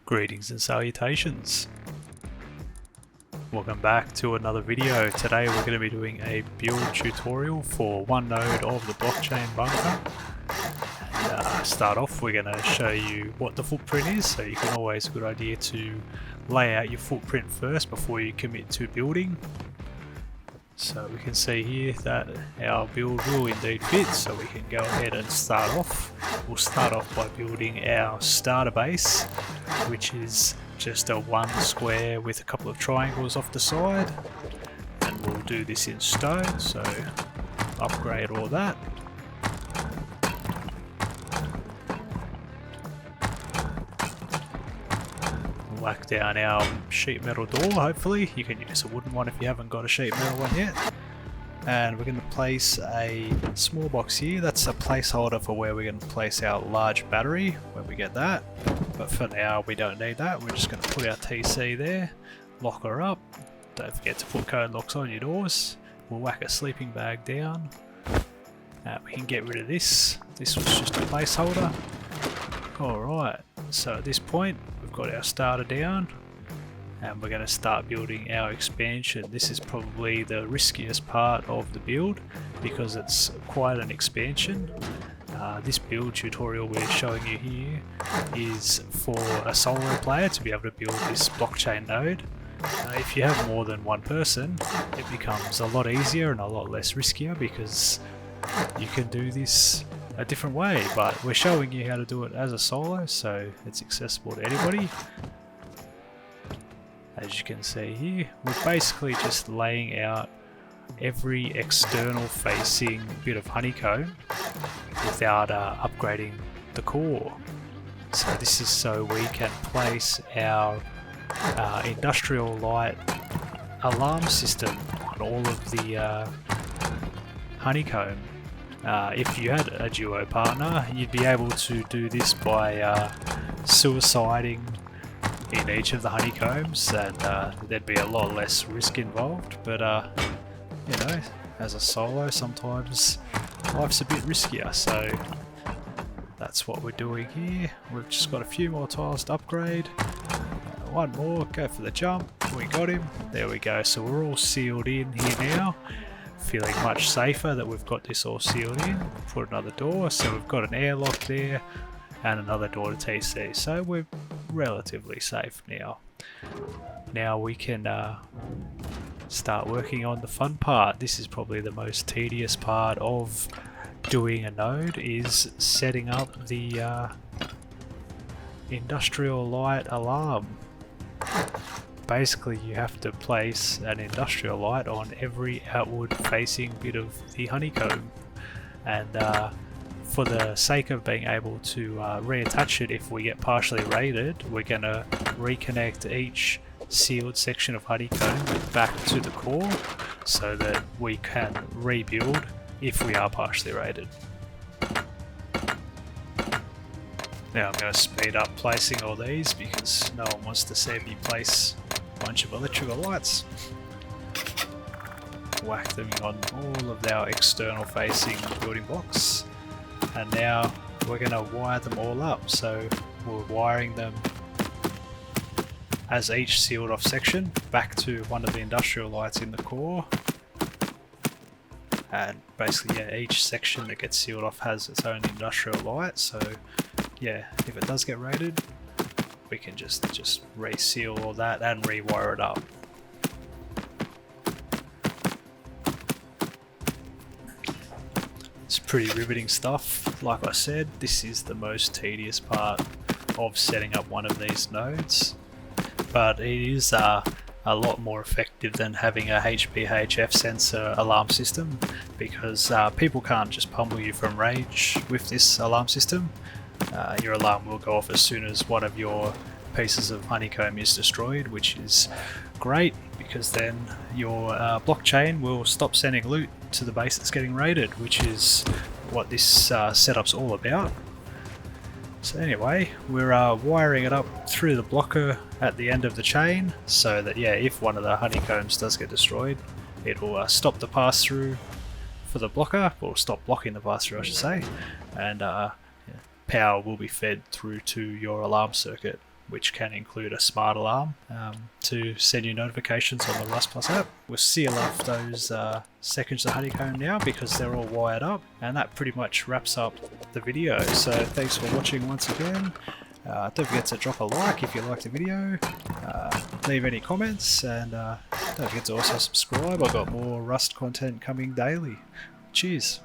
Greetings and salutations. Welcome back to another video. Today we're going to be doing a build tutorial for one node of the blockchain bunker. And start off, we're going to show you what the footprint is, so you can always, a good idea to lay out your footprint first before you commit to building. So we can see here that our build will indeed fit, so we can go ahead and start off. We'll start off by building our starter base, which is just a one square with a couple of triangles off the side, and we'll do this in stone, so upgrade all that. Whack down our sheet metal door. Hopefully you can use a wooden one if you haven't got a sheet metal one yet. And we're going to place a small box here. That's a placeholder for where we're going to place our large battery when we get that, but for now we don't need that. We're just going to put our TC there, lock her up. Don't forget to put code locks on your doors. We'll whack a sleeping bag down. We can get rid of this. This was just a placeholder. Alright, so at this point we've got our starter down and we're going to start building our expansion. This is probably the riskiest part of the build because it's quite an expansion. This build tutorial we're showing you here is for a solo player to be able to build this blockchain node. If you have more than one person, it becomes a lot easier and a lot less riskier because you can do this a different way, but we're showing you how to do it as a solo, so it's accessible to anybody. As you can see here, we're basically just laying out every external facing bit of honeycomb without upgrading the core. So this is so we can place our industrial light alarm system on all of the honeycomb. If you had a duo partner, you'd be able to do this by suiciding in each of the honeycombs, and there'd be a lot less risk involved, but you know, as a solo sometimes life's a bit riskier, so that's what we're doing here. We've just got a few more tiles to upgrade. One more, go for the jump, we got him, there we go. So we're all sealed in here now, feeling much safer that we've got this all sealed in. Put another door, so we've got an airlock there and another door to TC, so we're relatively safe now. Now we can start working on the fun part. This is probably the most tedious part of doing a node, is setting up the industrial light alarm. Basically you have to place an industrial light on every outward facing bit of the honeycomb, and for the sake of being able to reattach it if we get partially raided, we're going to reconnect each sealed section of honeycomb back to the core so that we can rebuild if we are partially raided. Now I'm going to speed up placing all these because no one wants to see me place a bunch of electrical lights. Whack them on all of our external facing building blocks, and now we're going to wire them all up. So we're wiring them as each sealed off section back to one of the industrial lights in the core, and basically yeah, each section that gets sealed off has its own industrial light, so yeah, if it does get raided we can just reseal all that and rewire it up. It's pretty riveting stuff. Like I said, this is the most tedious part of setting up one of these nodes, but it is a lot more effective than having a HPHF sensor alarm system, because people can't just pummel you from rage with this alarm system. Your alarm will go off as soon as one of your pieces of honeycomb is destroyed, which is great because then your blockchain will stop sending loot to the base that's getting raided, which is what this setup's all about. So anyway, we're wiring it up through the blocker at the end of the chain so that yeah, if one of the honeycombs does get destroyed, it will stop the pass through for the blocker, or stop blocking the pass through I should say, and power will be fed through to your alarm circuit. which can include a smart alarm to send you notifications on the Rust Plus app. We'll seal off those sections of honeycomb now because they're all wired up, and that pretty much wraps up the video. So thanks for watching once again. Don't forget to drop a like if you liked the video, leave any comments, and don't forget to also subscribe. I've got more Rust content coming daily. Cheers.